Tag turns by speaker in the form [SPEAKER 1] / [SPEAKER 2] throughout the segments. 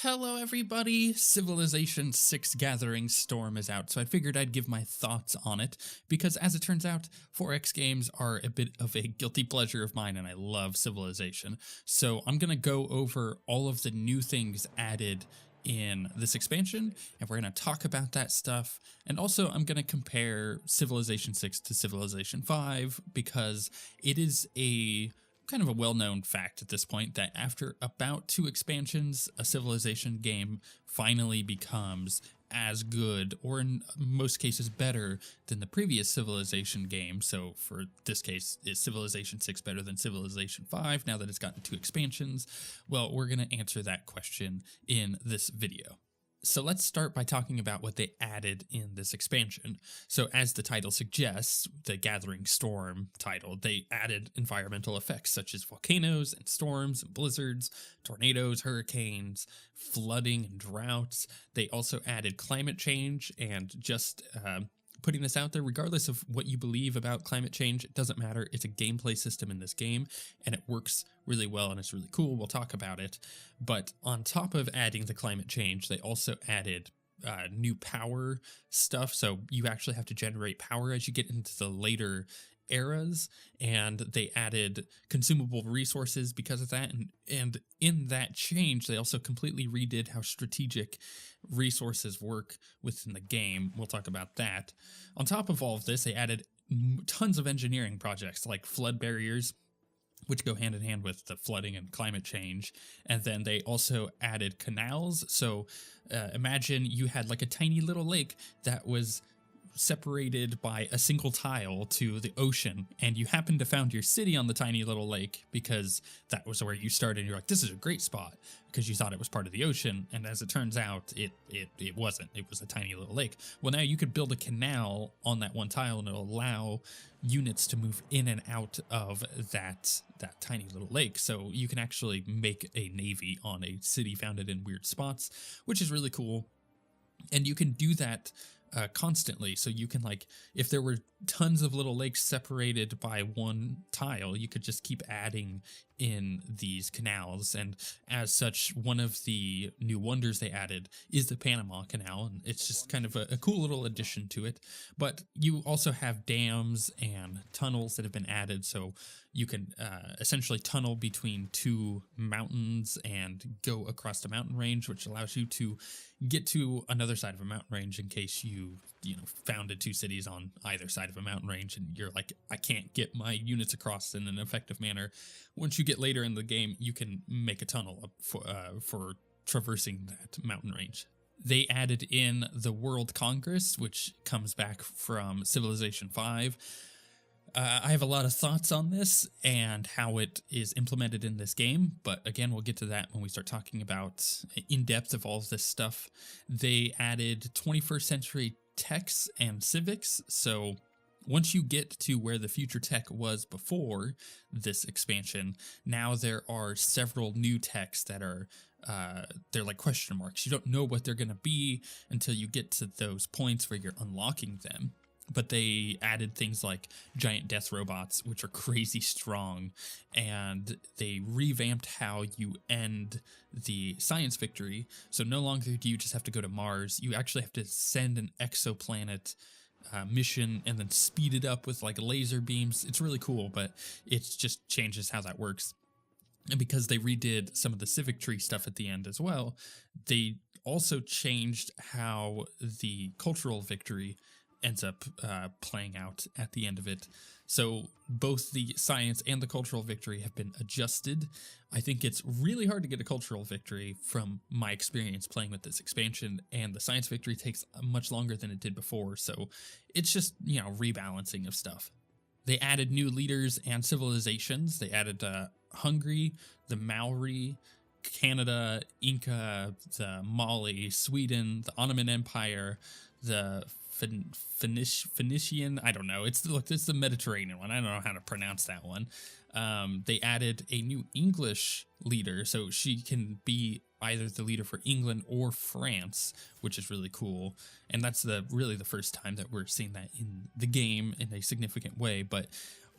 [SPEAKER 1] Hello everybody, Civilization 6 Gathering Storm is out, so I figured I'd give my thoughts on it, because as it turns out, 4X games are a bit of a guilty pleasure of mine and I love Civilization. So I'm gonna go over all of the new things added in this expansion, and we're gonna talk about that stuff, and also I'm gonna compare Civilization 6 to Civilization 5, because it is a kind of a well-known fact at this point that after about 2 expansions, a Civilization game finally becomes as good, or in most cases better, than the previous Civilization game. So for this case, is Civilization 6 better than Civilization 5 now that it's gotten 2 expansions? Well, we're going to answer that question in this video. So let's start by talking about what they added in this expansion. So as the title suggests, the Gathering Storm title, they added environmental effects such as volcanoes and storms and blizzards, tornadoes, hurricanes, flooding and droughts. They also added climate change, and just putting this out there, regardless of what you believe about climate change, it doesn't matter. It's a gameplay system in this game, and it works really well, and it's really cool. We'll talk about it. But on top of adding the climate change, they also added new power stuff. So you actually have to generate power as you get into the later eras, and they added consumable resources because of that. And in that change, they also completely redid how strategic resources work within the game. We'll talk about that. On top of all of this, they added tons of engineering projects like flood barriers, which go hand in hand with the flooding and climate change. And then they also added canals. So imagine you had like a tiny little lake that was separated by a single tile to the ocean, and you happen to found your city on the tiny little lake because that was where you started, and you're like, this is a great spot, because you thought it was part of the ocean. And as it turns out, it wasn't. It was a tiny little lake. Well, now you could build a canal on that one tile, and it'll allow units to move in and out of that tiny little lake. So you can actually make a navy on a city founded in weird spots, which is really cool. And you can do that constantly. So you can, like, if there were tons of little lakes separated by one tile, you could just keep adding in these canals. And as such, one of the new wonders they added is the Panama Canal, and it's just kind of a cool little addition to it. But you also have dams and tunnels that have been added, so you can essentially tunnel between 2 mountains and go across the mountain range, which allows you to get to another side of a mountain range in case you founded 2 cities on either side of a mountain range and you're like, I can't get my units across in an effective manner. Once you get later in the game, you can make a tunnel for traversing that mountain range. They added in the World Congress, which comes back from Civilization 5. I have a lot of thoughts on this and how it is implemented in this game, but again, we'll get to that when we start talking about in depth of all of this stuff. They added 21st century techs and civics, so once you get to where the future tech was before this expansion, now there are several new techs that are they're like question marks. You don't know what they're going to be until you get to those points where you're unlocking them. But they added things like giant death robots, which are crazy strong, and they revamped how you end the science victory. So no longer do you just have to go to Mars, you actually have to send an exoplanet mission and then speed it up with like laser beams. It's really cool, but it just changes how that works. And because they redid some of the civic tree stuff at the end as well, they also changed how the cultural victory ends up playing out at the end of it. So both the science and the cultural victory have been adjusted. I think it's really hard to get a cultural victory from my experience playing with this expansion, and the science victory takes much longer than it did before. So it's just, rebalancing of stuff. They added new leaders and civilizations. They added Hungary, the Maori, Canada, Inca, the Mali, Sweden, the Ottoman Empire, the Phoenician, I don't know. It's the Mediterranean one. I don't know how to pronounce that one. They added a new English leader, so she can be either the leader for England or France, which is really cool. And that's really the first time that we're seeing that in the game in a significant way. But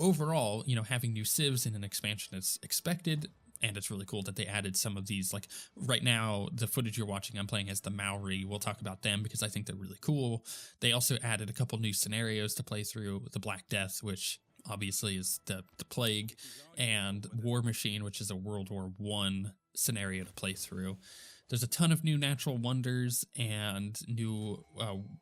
[SPEAKER 1] overall, having new civs in an expansion is expected. And it's really cool that they added some of these. Like right now, the footage you're watching, I'm playing as the Maori. We'll talk about them because I think they're really cool. They also added a couple new scenarios to play through. The Black Death, which obviously is the plague, and War Machine, which is a World War I scenario to play through. There's a ton of new natural wonders and new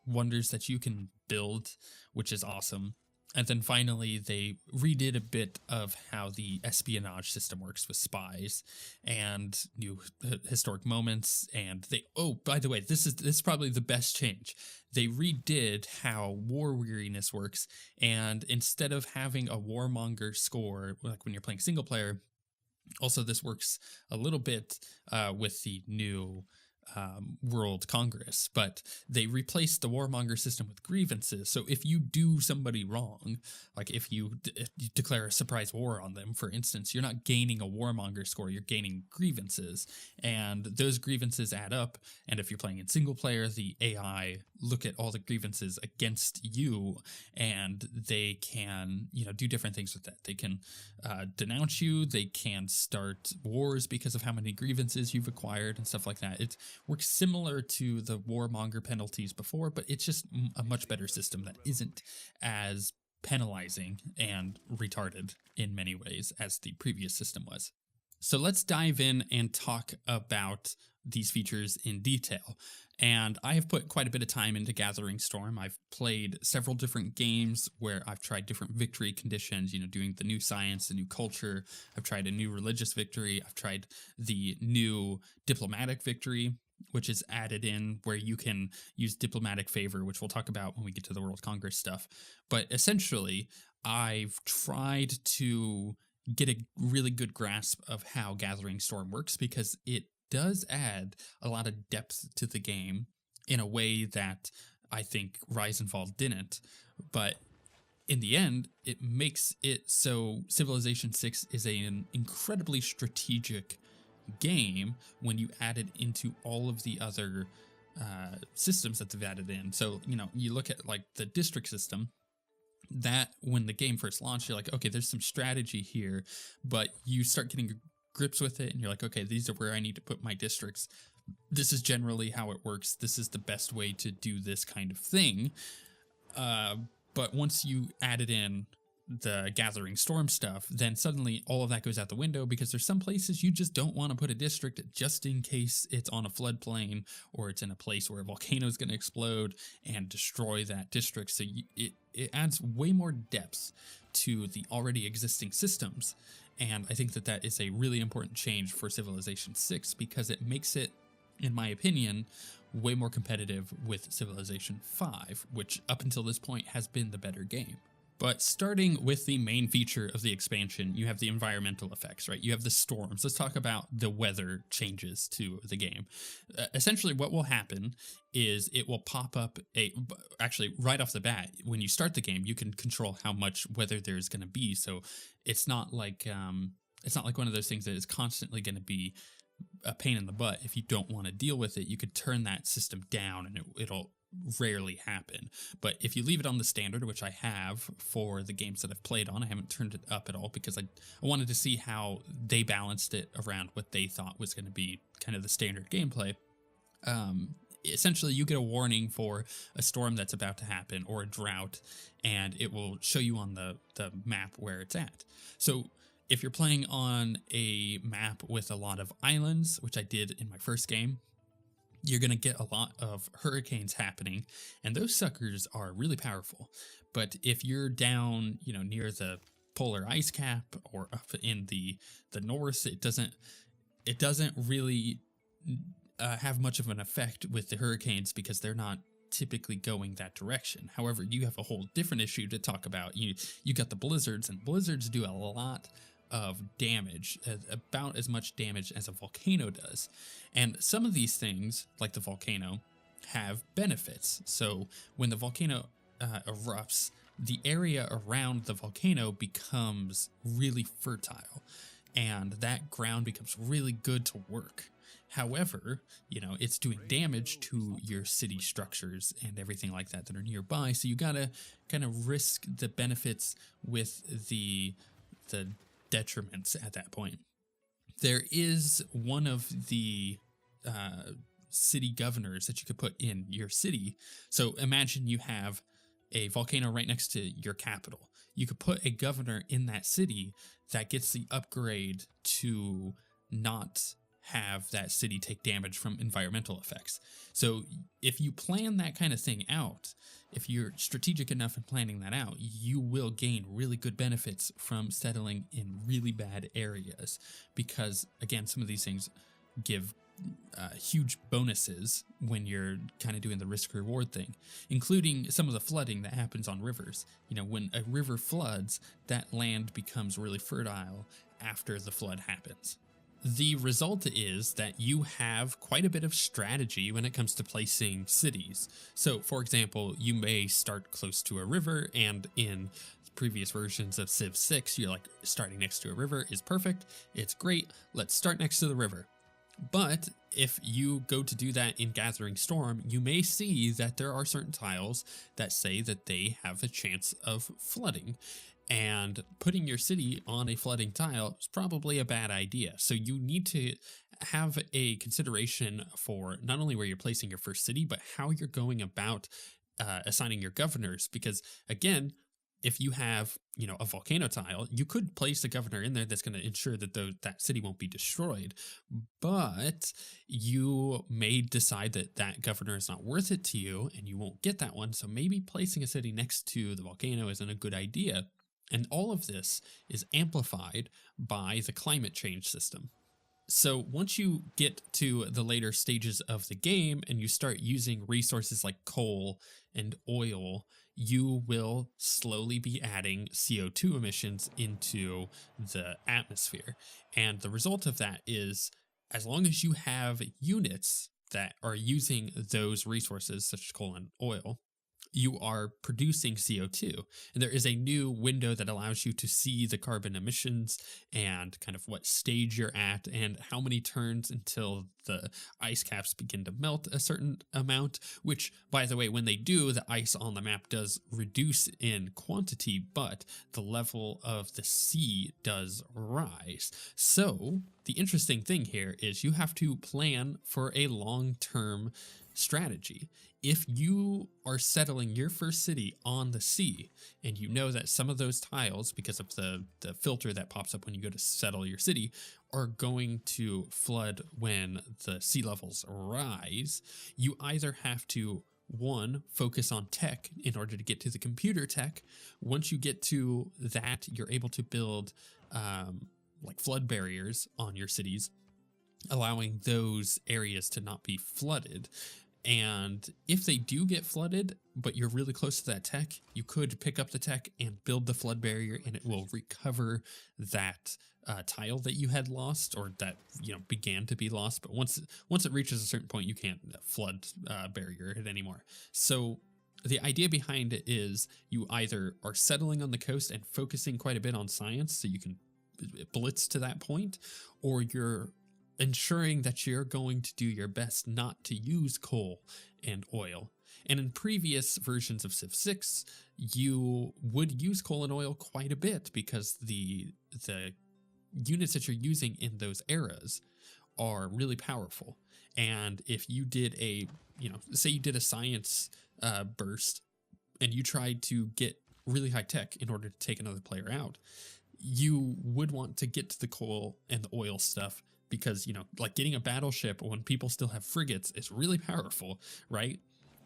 [SPEAKER 1] wonders that you can build, which is awesome. And then finally, they redid a bit of how the espionage system works with spies and new historic moments. And by the way, this is probably the best change. They redid how war weariness works. And instead of having a warmonger score, like when you're playing single player, also this works a little bit with the new World Congress, but they replaced the warmonger system with grievances. So if you do somebody wrong, like if you declare a surprise war on them, for instance, you're not gaining a warmonger score, you're gaining grievances, and those grievances add up. And if you're playing in single player, the AI look at all the grievances against you, and they can, do different things with that. They can denounce you, they can start wars because of how many grievances you've acquired and stuff like that. It works similar to the warmonger penalties before, but it's just a much better system that isn't as penalizing and retarded in many ways as the previous system was. So let's dive in and talk about these features in detail. And I have put quite a bit of time into Gathering Storm. I've played several different games where I've tried different victory conditions, doing the new science, the new culture. I've tried a new religious victory. I've tried the new diplomatic victory, which is added in where you can use diplomatic favor, which we'll talk about when we get to the World Congress stuff. But essentially, I've tried to get a really good grasp of how Gathering Storm works because it does add a lot of depth to the game in a way that I think Rise and Fall didn't. But in the end, it makes it so Civilization 6 is an incredibly strategic game when you add it into all of the other systems that they've added in. So, you look at like the district system, that when the game first launched, you're like, okay, there's some strategy here, but you start getting grips with it and you're like, okay, these are where I need to put my districts. This is generally how it works. This is the best way to do this kind of thing. But once you added in the Gathering Storm stuff, then suddenly all of that goes out the window because there's some places you just don't want to put a district just in case it's on a floodplain or it's in a place where a volcano is going to explode and destroy that district. So it adds way more depth to the already existing systems. And I think that is a really important change for Civilization 6 because it makes it, in my opinion, way more competitive with Civilization 5, which up until this point has been the better game. But starting with the main feature of the expansion, you have the environmental effects, right? You have the storms. Let's talk about the weather changes to the game. Essentially, what will happen is it will pop up actually right off the bat, when you start the game, you can control how much weather there's going to be. So it's not like one of those things that is constantly going to be a pain in the butt. If you don't want to deal with it, you could turn that system down and it'll rarely happen. But if you leave it on the standard, which I have for the games that I've played on, I haven't turned it up at all because I wanted to see how they balanced it around what they thought was going to be kind of the standard gameplay. Essentially, you get a warning for a storm that's about to happen or a drought, and it will show you on the map where it's at. So if you're playing on a map with a lot of islands, which I did in my first game, you're going to get a lot of hurricanes happening, and those suckers are really powerful. But if you're down, near the polar ice cap or up in the north, it doesn't really have much of an effect with the hurricanes because they're not typically going that direction. However, you have a whole different issue to talk about. You got the blizzards, and blizzards do a lot of damage, about as much damage as a volcano does. And some of these things, like the volcano, have benefits. So when the volcano erupts, the area around the volcano becomes really fertile, and that ground becomes really good to work. However, it's doing damage to your city structures and everything like that are nearby. So you gotta kind of risk the benefits with the detriments at that point. There is one of the city governors that you could put in your city. So imagine you have a volcano right next to your capital. You could put a governor in that city that gets the upgrade to not have that city take damage from environmental effects. So if you plan that kind of thing out, if you're strategic enough in planning that out, you will gain really good benefits from settling in really bad areas. Because again, some of these things give huge bonuses when you're kind of doing the risk reward thing, including some of the flooding that happens on rivers. When a river floods, that land becomes really fertile after the flood happens. The result is that you have quite a bit of strategy when it comes to placing cities. So, for example, you may start close to a river, and in previous versions of Civ 6, you're like, starting next to a river is perfect. It's great. Let's start next to the river. But if you go to do that in Gathering Storm, you may see that there are certain tiles that say that they have a chance of flooding. And putting your city on a flooding tile is probably a bad idea. So you need to have a consideration for not only where you're placing your first city, but how you're going about assigning your governors. Because again, if you have, a volcano tile, you could place a governor in there that's going to ensure that that city won't be destroyed. But you may decide that that governor is not worth it to you and you won't get that one. So maybe placing a city next to the volcano isn't a good idea. And all of this is amplified by the climate change system. So once you get to the later stages of the game and you start using resources like coal and oil, you will slowly be adding CO2 emissions into the atmosphere. And the result of that is, as long as you have units that are using those resources, such as coal and oil, you are producing CO2. And there is a new window that allows you to see the carbon emissions and kind of what stage you're at and how many turns until the ice caps begin to melt a certain amount, which, by the way, when they do, the ice on the map does reduce in quantity, but the level of the sea does rise. So the interesting thing here is you have to plan for a long-term strategy. If you are settling your first city on the sea and you know that some of those tiles, because of the filter that pops up when you go to settle your city, are going to flood when the sea levels rise, you either have to, one, focus on tech in order to get to the computer tech. Once you get to that, you're able to build like flood barriers on your cities, allowing those areas to not be flooded. And if they do get flooded, but you're really close to that tech, you could pick up the tech and build the flood barrier, and it will recover that tile that you had lost, or that began to be lost. But once it reaches a certain point, you can't flood barrier it anymore. So the idea behind it is you either are settling on the coast and focusing quite a bit on science, so you can blitz to that point, or you're ensuring that you're going to do your best not to use coal and oil. And in previous versions of Civ 6, you would use coal and oil quite a bit because the units that you're using in those eras are really powerful. And if you did say you did a science burst and you tried to get really high tech in order to take another player out, you would want to get to the coal and the oil stuff, because, like getting a battleship when people still have frigates is really powerful, right?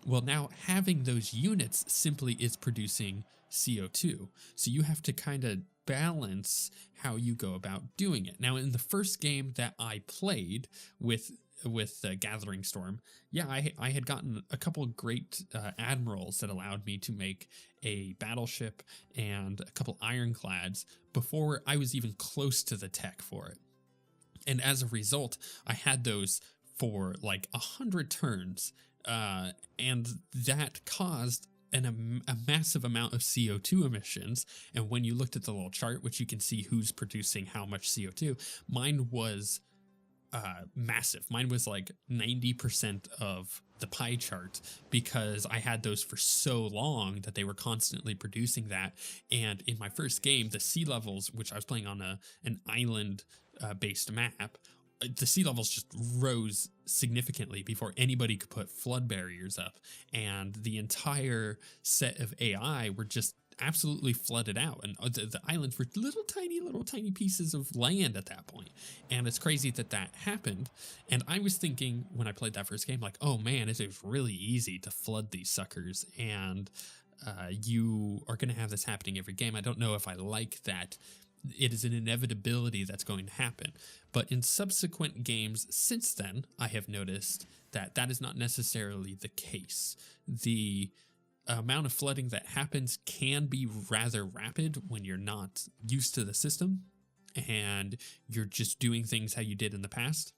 [SPEAKER 1] Well, now having those units simply is producing CO2. So you have to kind of balance how you go about doing it. Now, in the first game that I played with Gathering Storm, I had gotten a couple of great admirals that allowed me to make a battleship and a couple ironclads before I was even close to the tech for it. And as a result, I had those for like 100 turns, and that caused a massive amount of CO2 emissions. And when you looked at the little chart, which you can see who's producing how much CO2, mine was massive. Mine was like 90% of the pie chart because I had those for so long that they were constantly producing that. And in my first game, the sea levels, which I was playing on an island based map, the sea levels just rose significantly before anybody could put flood barriers up. And the entire set of AI were just absolutely flooded out, and the islands were little tiny pieces of land at that point. And it's crazy that that happened. And I was thinking when I played that first game, like, oh man, it is really easy to flood these suckers, and you are going to have this happening every game. I don't know if I like that. It is an inevitability that's going to happen. But in subsequent games since then, I have noticed that that is not necessarily the case. The amount of flooding that happens can be rather rapid when you're not used to the system and you're just doing things how you did in the past.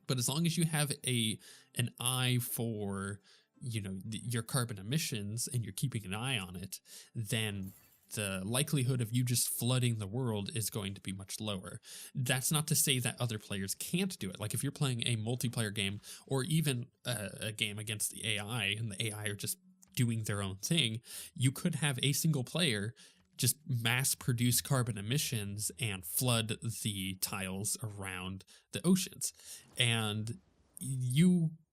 [SPEAKER 1] But as long as you have an eye for, you know, your carbon emissions and you're keeping an eye on it, then the likelihood of you just flooding the world is going to be much lower. That's not to say that other players can't do it. Like if you're playing a multiplayer game or even a game against the AI, and the AI are just doing their own thing, you could have a single player just mass produce carbon emissions and flood the tiles around the oceans. And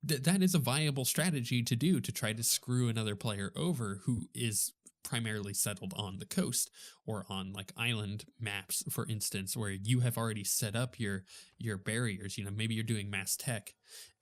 [SPEAKER 1] that is a viable strategy to do, to try to screw another player over who is primarily settled on the coast or on like island maps, for instance, where you have already set up your barriers. You know, maybe you're doing mass tech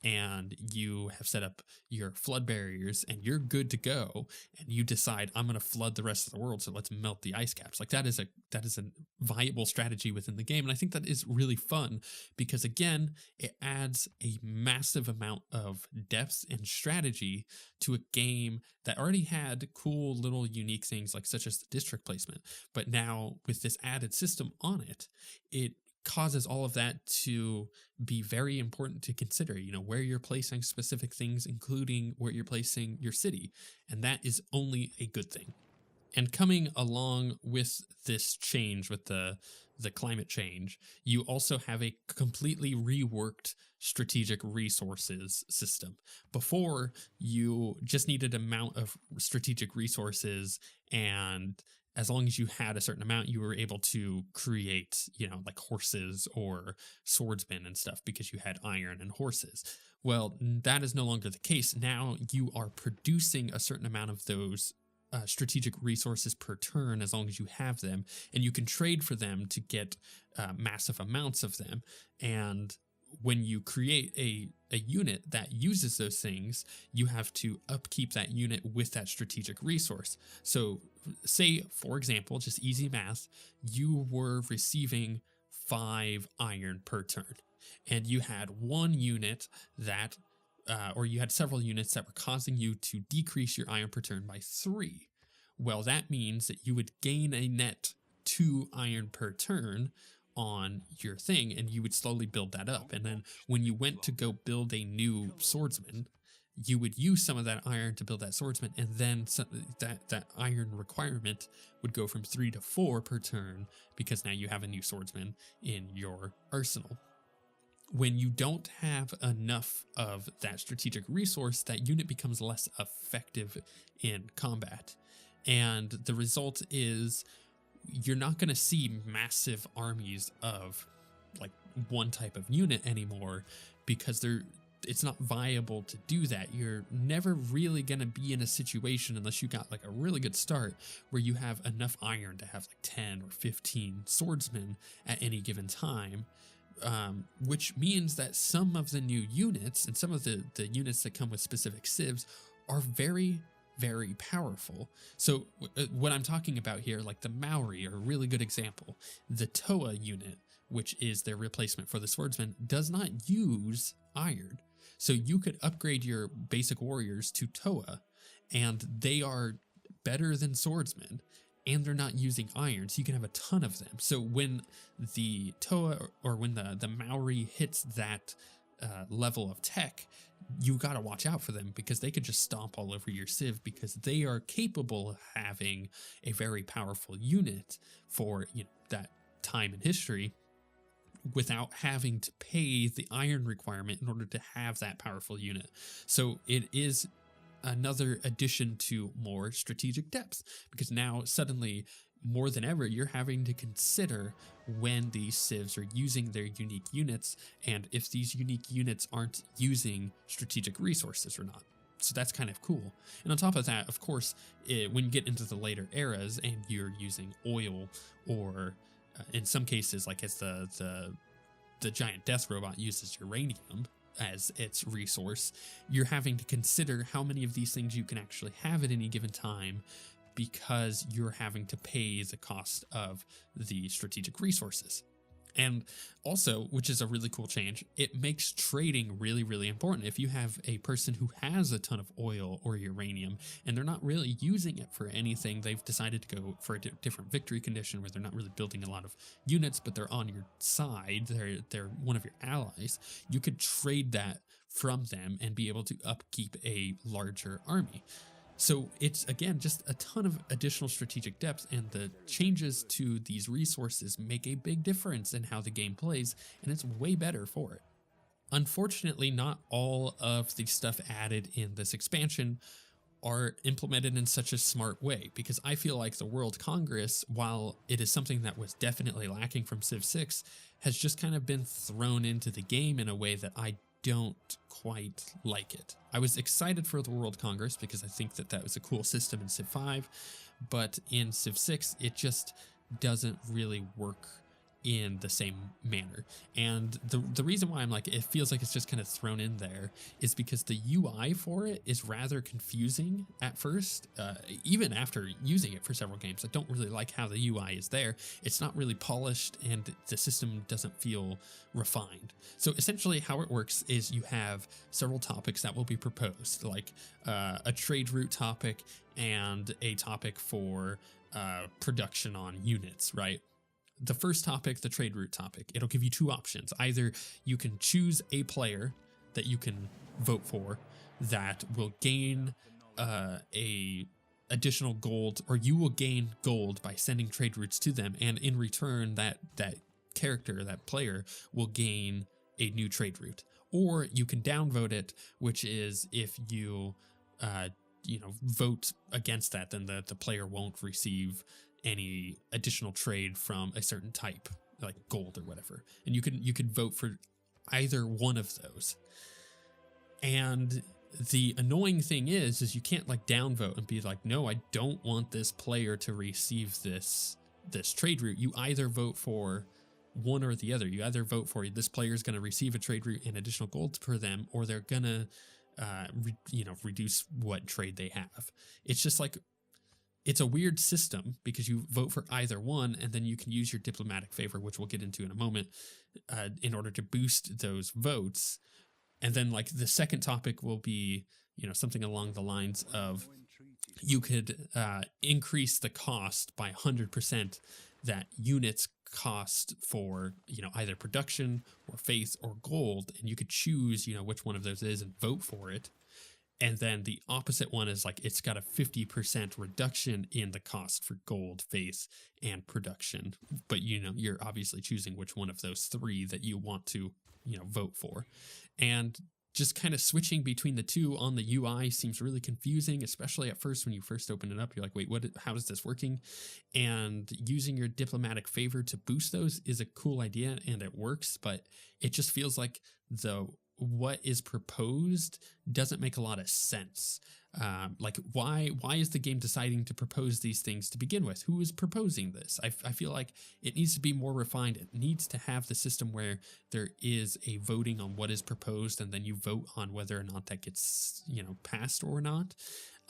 [SPEAKER 1] and you have set up your flood barriers and you're good to go, and you decide, I'm going to flood the rest of the world, so let's melt the ice caps. Like that is a viable strategy within the game. And I think that is really fun because, again, it adds a massive amount of depth and strategy to a game that already had cool little unique things like such as the district placement. But now with this added system on it, it causes all of that to be very important to consider, you know, where you're placing specific things, including where you're placing your city. And that is only a good thing. And coming along with this change, with the climate change, you also have a completely reworked strategic resources system. Before, you just needed an amount of strategic resources, and as long as you had a certain amount, you were able to create, you know, like horses or swordsmen and stuff because you had iron and horses. Well, that is no longer the case. Now you are producing a certain amount of those strategic resources per turn, as long as you have them, and you can trade for them to get massive amounts of them. And when you create a unit that uses those things, you have to upkeep that unit with that strategic resource. So say, for example, just easy math, you were receiving 5 iron per turn, and you had one unit that or you had several units that were causing you to decrease your iron per turn by 3. Well, that means that you would gain a net 2 iron per turn on your thing, and you would slowly build that up. And then when you went to go build a new swordsman, you would use some of that iron to build that swordsman, and then that iron requirement would go from 3 to 4 per turn because now you have a new swordsman in your arsenal. When you don't have enough of that strategic resource, that unit becomes less effective in combat. And the result is you're not going to see massive armies of like one type of unit anymore because it's not viable to do that. You're never really going to be in a situation, unless you got like a really good start, where you have enough iron to have like 10 or 15 swordsmen at any given time. Which means that some of the new units and some of the units that come with specific civs are very, very powerful. So what I'm talking about here, like the Maori are a really good example. The Toa unit, which is their replacement for the swordsman, does not use iron. So you could upgrade your basic warriors to Toa, and they are better than swordsmen, and they're not using iron, so you can have a ton of them. So when the Toa or when the Maori hits that level of tech, you got to watch out for them because they could just stomp all over your civ, because they are capable of having a very powerful unit for, you know, that time in history. without having to pay the iron requirement in order to have that powerful unit. So it is another addition to more strategic depth, because now suddenly more than ever you're having to consider when these civs are using their unique units and if these unique units aren't using strategic resources or not. So that's kind of cool. And on top of that, of course, when you get into the later eras and you're using oil, or in some cases, like as the giant death robot uses uranium as its resource, you're having to consider how many of these things you can actually have at any given time, because you're having to pay the cost of the strategic resources. And also, which is a really cool change, it makes trading really, really important. If you have a person who has a ton of oil or uranium and they're not really using it for anything, they've decided to go for a different victory condition where they're not really building a lot of units, but they're on your side, they're one of your allies, you could trade that from them and be able to upkeep a larger army. So it's, again, just a ton of additional strategic depth, and the changes to these resources make a big difference in how the game plays, and it's way better for it. Unfortunately, not all of the stuff added in this expansion are implemented in such a smart way, because I feel like the World Congress, while it is something that was definitely lacking from Civ 6, has just kind of been thrown into the game in a way that I don't quite like it. I was excited for the World Congress because I think that that was a cool system in Civ 5, but in Civ 6 it just doesn't really work in the same manner. And the reason why I'm like, it feels like it's just kind of thrown in there is because the UI for it is rather confusing at first. Even after using it for several games, I don't really like how the UI is there. It's not really polished and the system doesn't feel refined. So essentially how it works is you have several topics that will be proposed, like a trade route topic and a topic for production on units, right? The first topic, the trade route topic, it'll give you two options. Either you can choose a player that you can vote for that will gain a additional gold, or you will gain gold by sending trade routes to them, and in return that character, that player, will gain a new trade route. Or you can downvote it, which is if you vote against that, then the player won't receive any additional trade from a certain type, like gold or whatever. And you can vote for either one of those. And the annoying thing is you can't like downvote and be like, no, I don't want this player to receive this trade route. You either vote for one or the other. You either vote for this player is going to receive a trade route and additional gold per them, or they're gonna reduce what trade they have. It's just like, it's a weird system because you vote for either one, and then you can use your diplomatic favor, which we'll get into in a moment, in order to boost those votes. And then like the second topic will be, something along the lines of you could increase the cost by 100% that units cost for, either production or faith or gold. And you could choose, which one of those is and vote for it. And then the opposite one is like, it's got a 50% reduction in the cost for gold, faith, and production. But, you're obviously choosing which one of those three that you want to, vote for. And just kind of switching between the two on the UI seems really confusing, especially at first when you first open it up. You're like, wait, how is this working? And using your diplomatic favor to boost those is a cool idea and it works, but it just feels like what is proposed doesn't make a lot of sense. Like why is the game deciding to propose these things to begin with? Who is proposing this? I feel like it needs to be more refined. It needs to have the system where there is a voting on what is proposed, and then you vote on whether or not that gets, passed or not.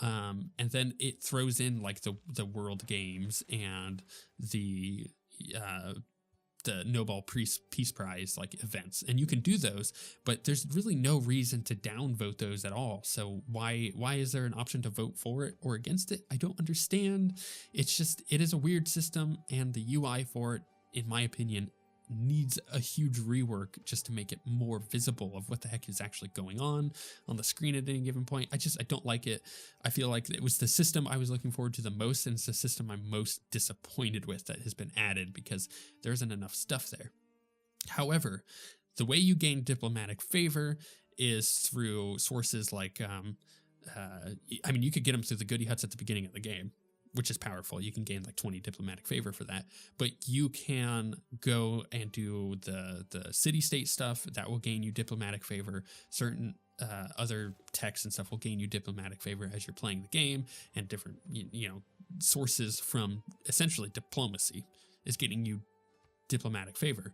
[SPEAKER 1] And then it throws in like the world games and the Nobel Peace Prize like events, and you can do those, but there's really no reason to downvote those at all. So why is there an option to vote for it or against it? I don't understand. It is a weird system, and the UI for it, in my opinion, needs a huge rework just to make it more visible of what the heck is actually going on the screen at any given point. I don't like it. I feel like it was the system I was looking forward to the most, and it's the system I'm most disappointed with that has been added because there isn't enough stuff there. However, the way you gain diplomatic favor is through sources like, I mean, you could get them through the goody huts at the beginning of the game, which is powerful. You can gain like 20 diplomatic favor for that, but you can go and do the city-state stuff that will gain you diplomatic favor. Certain other texts and stuff will gain you diplomatic favor as you're playing the game, and different, sources from essentially diplomacy is getting you diplomatic favor.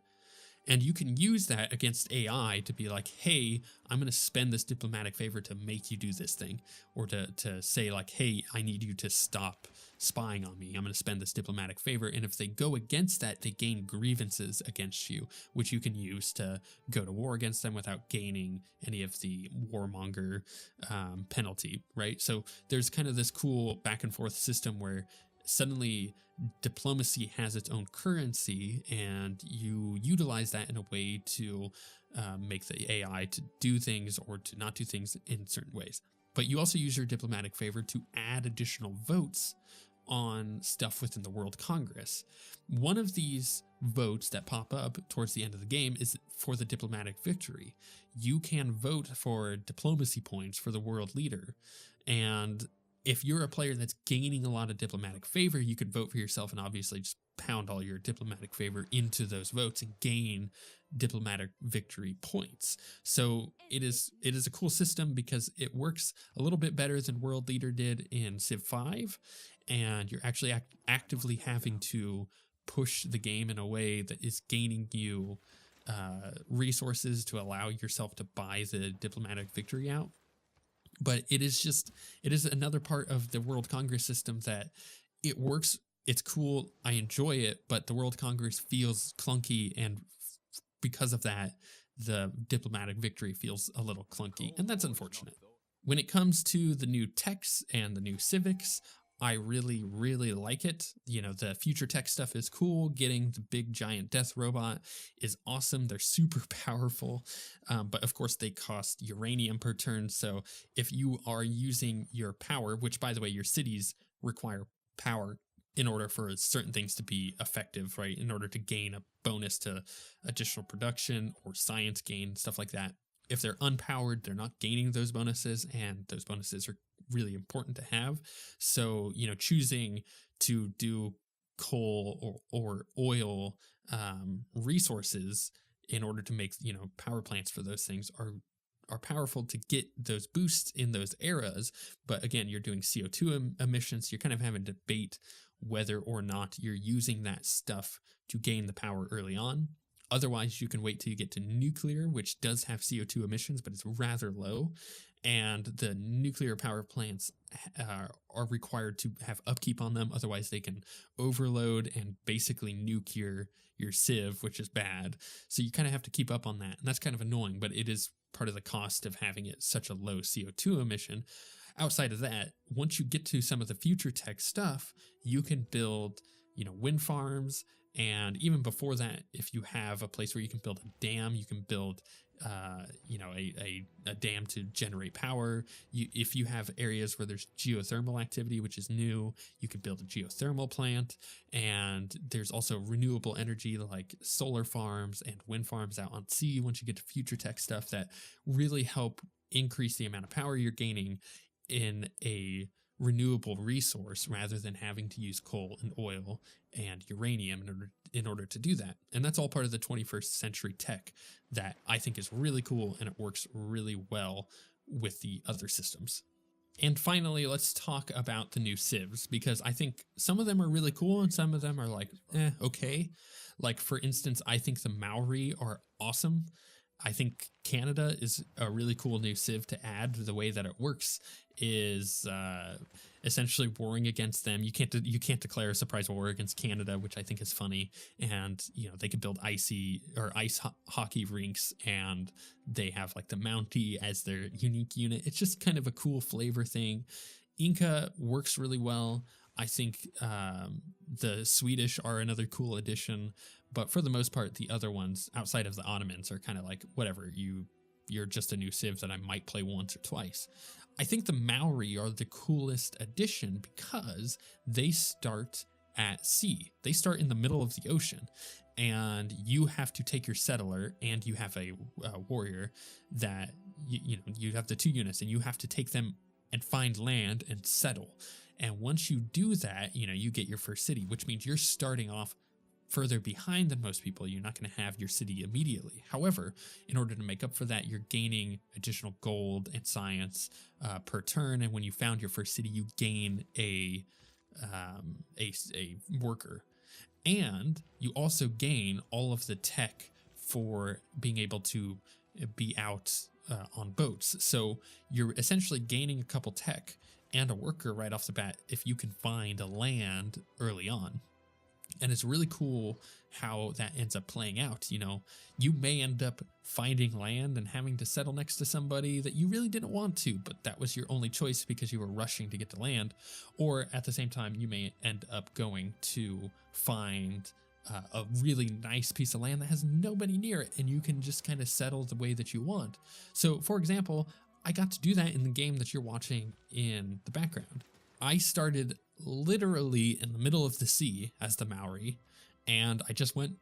[SPEAKER 1] And you can use that against AI to be like, hey, I'm going to spend this diplomatic favor to make you do this thing. Or to say like, hey, I need you to stop spying on me. I'm going to spend this diplomatic favor. And if they go against that, they gain grievances against you, which you can use to go to war against them without gaining any of the warmonger penalty, right? So there's kind of this cool back and forth system where suddenly diplomacy has its own currency, and you utilize that in a way to make the AI to do things or to not do things in certain ways. But you also use your diplomatic favor to add additional votes on stuff within the World Congress. One of these votes that pop up towards the end of the game is for the diplomatic victory. You can vote for diplomacy points for the world leader, and if you're a player that's gaining a lot of diplomatic favor, you could vote for yourself and obviously just pound all your diplomatic favor into those votes and gain diplomatic victory points. So it is a cool system because it works a little bit better than World Leader did in Civ 5, and you're actually actively having to push the game in a way that is gaining you resources to allow yourself to buy the diplomatic victory out. But it is another part of the World Congress system that it works. It's cool. I enjoy it, but the World Congress feels clunky. And because of that, the diplomatic victory feels a little clunky. And that's unfortunate. When it comes to the new techs and the new civics, I really, really like it. The future tech stuff is cool. Getting the big giant death robot is awesome. They're super powerful. But of course they cost uranium per turn. So if you are using your power, which by the way, your cities require power in order for certain things to be effective, right? In order to gain a bonus to additional production or science gain, stuff like that. If they're unpowered, they're not gaining those bonuses, and those bonuses are really important to have. So, choosing to do coal or oil resources in order to make, power plants for those things are powerful to get those boosts in those eras. But again, you're doing CO2 emissions. You're kind of having to debate whether or not you're using that stuff to gain the power early on. Otherwise, you can wait till you get to nuclear, which does have CO2 emissions, but it's rather low. And the nuclear power plants are required to have upkeep on them. Otherwise, they can overload and basically nuke your Civ, which is bad. So you kind of have to keep up on that. And that's kind of annoying, but it is part of the cost of having it such a low CO2 emission. Outside of that, once you get to some of the future tech stuff, you can build, wind farms. And even before that, if you have a place where you can build a dam, you can build, a dam to generate power. If you have areas where there's geothermal activity, which is new, you could build a geothermal plant. And there's also renewable energy like solar farms and wind farms out on sea once you get to future tech stuff that really help increase the amount of power you're gaining in a renewable resource rather than having to use coal and oil and uranium in order to do that. And that's all part of the 21st century tech that I think is really cool, and it works really well with the other systems. And finally, let's talk about the new civs, because I think some of them are really cool and some of them are like, okay. Like, for instance, I think the Maori are awesome. I think Canada is a really cool new civ to add. The way that it works is essentially warring against them. You can't declare a surprise war against Canada, which I think is funny. And they can build ice hockey rinks, and they have like the Mountie as their unique unit. It's just kind of a cool flavor thing. Inca works really well. I think the Swedish are another cool addition, but for the most part, the other ones outside of the Ottomans are kind of like, whatever, you're just a new civ that I might play once or twice. I think the Maori are the coolest addition because they start at sea. They start in the middle of the ocean, and you have to take your settler, and you have a warrior that you have the 2 units, and you have to take them and find land and settle. And once you do that, you get your first city, which means you're starting off further behind than most people. You're not going to have your city immediately. However, in order to make up for that, you're gaining additional gold and science per turn. And when you found your first city, you gain a worker, and you also gain all of the tech for being able to be out on boats. So you're essentially gaining a couple tech and a worker right off the bat if you can find a land early on. And it's really cool how that ends up playing out. You may end up finding land and having to settle next to somebody that you really didn't want to, but that was your only choice because you were rushing to get to land. Or at the same time, you may end up going to find a really nice piece of land that has nobody near it, and you can just kind of settle the way that you want. So, for example, I got to do that in the game that you're watching in the background. I started literally in the middle of the sea as the Maori, and I just went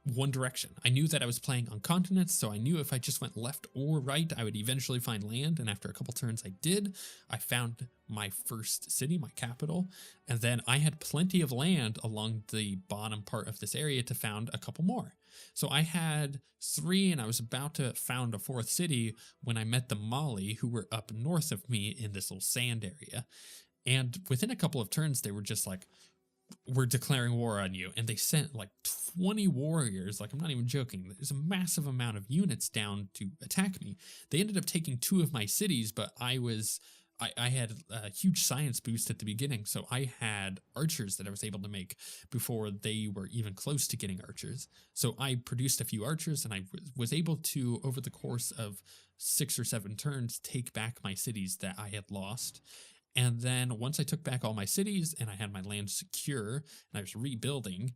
[SPEAKER 1] one direction. I knew that I was playing on continents, so I knew if I just went left or right, I would eventually find land, and after a couple turns I did. I found my first city, my capital, and then I had plenty of land along the bottom part of this area to found a couple more. So I had 3, and I was about to found a 4th city when I met the Mali, who were up north of me in this little sand area. And within a couple of turns, they were just like, we're declaring war on you. And they sent like 20 warriors. Like, I'm not even joking. There's a massive amount of units down to attack me. They ended up taking 2 of my cities, but I had a huge science boost at the beginning. So I had archers that I was able to make before they were even close to getting archers. So I produced a few archers, and I was able to, over the course of 6 or 7 turns, take back my cities that I had lost. And then once I took back all my cities and I had my land secure and I was rebuilding,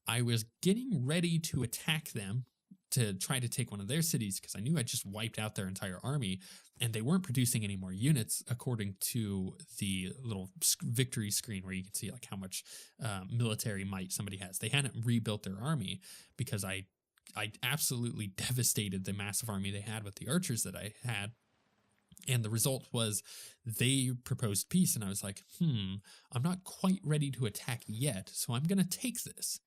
[SPEAKER 1] I was getting ready to attack them to try to take one of their cities because I knew I just wiped out their entire army, and they weren't producing any more units according to the little victory screen where you can see like how much military might somebody has. They hadn't rebuilt their army because I absolutely devastated the massive army they had with the archers that I had. And the result was they proposed peace, and I was like, I'm not quite ready to attack yet, so I'm going to take this.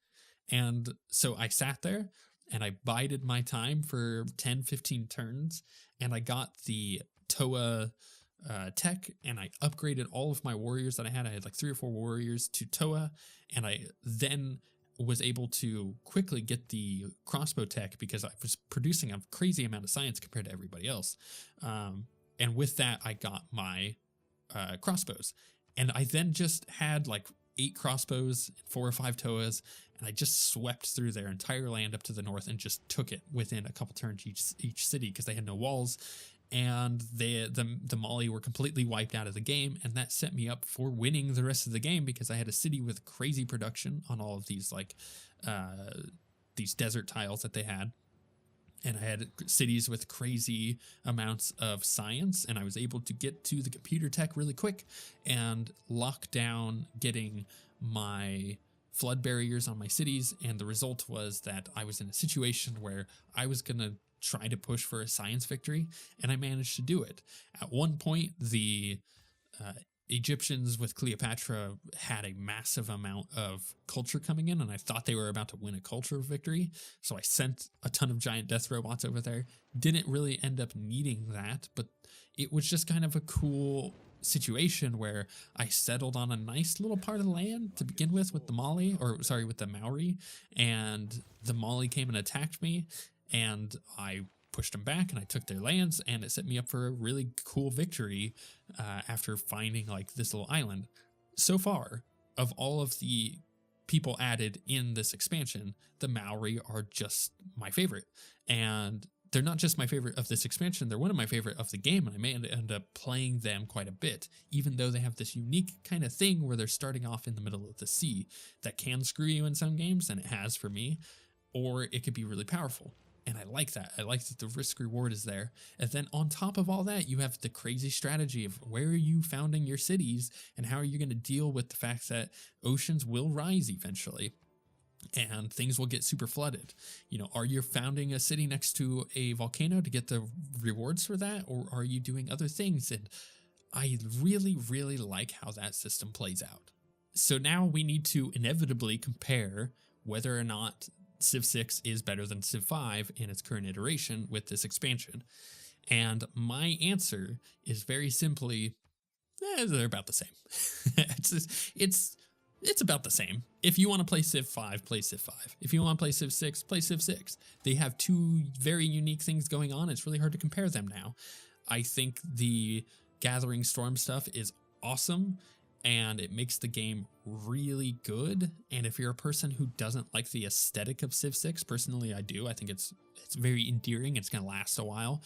[SPEAKER 1] And so I sat there, and I bided my time for 10, 15 turns, and I got the Toa tech, and I upgraded all of my warriors that I had. I had like 3 or 4 warriors to Toa, and I then was able to quickly get the crossbow tech because I was producing a crazy amount of science compared to everybody else. And with that, I got my crossbows. And I then just had like 8 crossbows, 4 or 5 Toas, and I just swept through their entire land up to the north and just took it within a couple turns each city because they had no walls. And the Mali were completely wiped out of the game, and that set me up for winning the rest of the game because I had a city with crazy production on all of these these desert tiles that they had. And I had cities with crazy amounts of science, and I was able to get to the computer tech really quick and lock down getting my flood barriers on my cities. And the result was that I was in a situation where I was going to try to push for a science victory, and I managed to do it. At one point, the Egyptians with Cleopatra had a massive amount of culture coming in, and I thought they were about to win a culture victory. So I sent a ton of giant death robots over there. Didn't really end up needing that, but it was just kind of a cool situation where I settled on a nice little part of the land to begin with the with the Maori, and the Mali came and attacked me, and I pushed them back and I took their lands, and it set me up for a really cool victory after finding like this little island. So far, of all of the people added in this expansion, the Maori are just my favorite. And they're not just my favorite of this expansion, they're one of my favorite of the game, and I may end up playing them quite a bit, even though they have this unique kind of thing where they're starting off in the middle of the sea that can screw you in some games, and it has for me, or it could be really powerful. And I like that. I like that the risk reward is there. And then on top of all that, you have the crazy strategy of where are you founding your cities and how are you going to deal with the fact that oceans will rise eventually and things will get super flooded. You know, are you founding a city next to a volcano to get the rewards for that? Or are you doing other things? And I really, really like how that system plays out. So now we need to inevitably compare whether or not Civ 6 is better than Civ 5 in its current iteration with this expansion. And my answer is very simply, they're about the same. It's about the same. If you want to play Civ 5, play Civ 5. If you want to play Civ 6, play Civ 6. They have two very unique things going on. It's really hard to compare them now. I think the Gathering Storm stuff is awesome, and it makes the game really good. And if you're a person who doesn't like the aesthetic of Civ 6, personally I do. I think it's very endearing. It's going to last a while,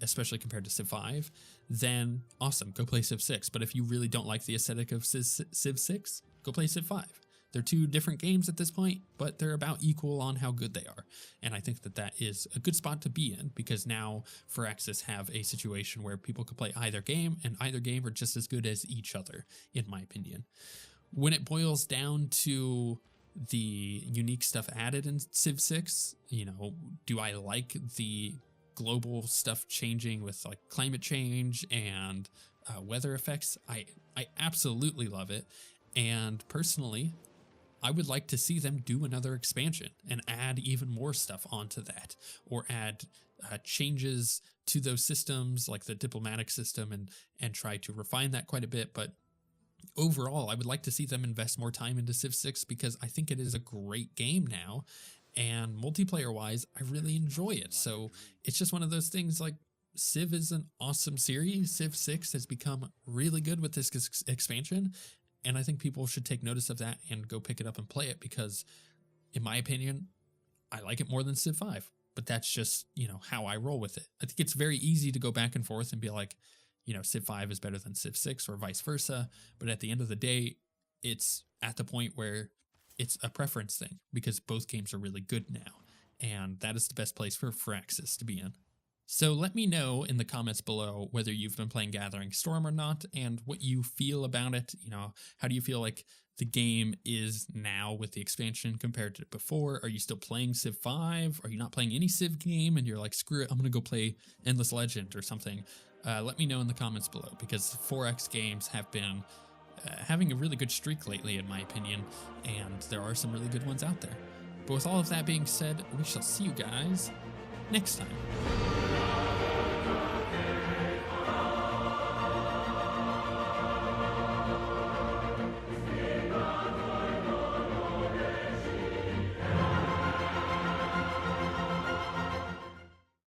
[SPEAKER 1] especially compared to Civ 5. Then awesome, go play Civ 6. But if you really don't like the aesthetic of Civ 6, go play Civ 5. They're two different games at this point, but they're about equal on how good they are. And I think that that is a good spot to be in, because now Firaxis have a situation where people can play either game, and either game are just as good as each other, in my opinion. When it boils down to the unique stuff added in Civ 6, you know, do I like the global stuff changing with like climate change and weather effects? I absolutely love it. And personally, I would like to see them do another expansion and add even more stuff onto that, or add changes to those systems like the diplomatic system and try to refine that quite a bit. But overall, I would like to see them invest more time into Civ 6 because I think it is a great game now, and multiplayer wise, I really enjoy it. So it's just one of those things, like, Civ is an awesome series. Civ 6 has become really good with this expansion. And I think people should take notice of that and go pick it up and play it because, in my opinion, I like it more than Civ 5. But that's just, you know, how I roll with it. I think it's very easy to go back and forth and be like, you know, Civ 5 is better than Civ 6 or vice versa. But at the end of the day, it's at the point where it's a preference thing because both games are really good now. And that is the best place for Firaxis to be in. So let me know in the comments below whether you've been playing Gathering Storm or not and what you feel about it. You know, how do you feel like the game is now with the expansion compared to before? Are you still playing Civ 5? Are you not playing any Civ game and you're like, screw it, I'm going to go play Endless Legend or something? Let me know in the comments below, because 4X games have been having a really good streak lately, in my opinion, and there are some really good ones out there. But with all of that being said, we shall see you guys next time.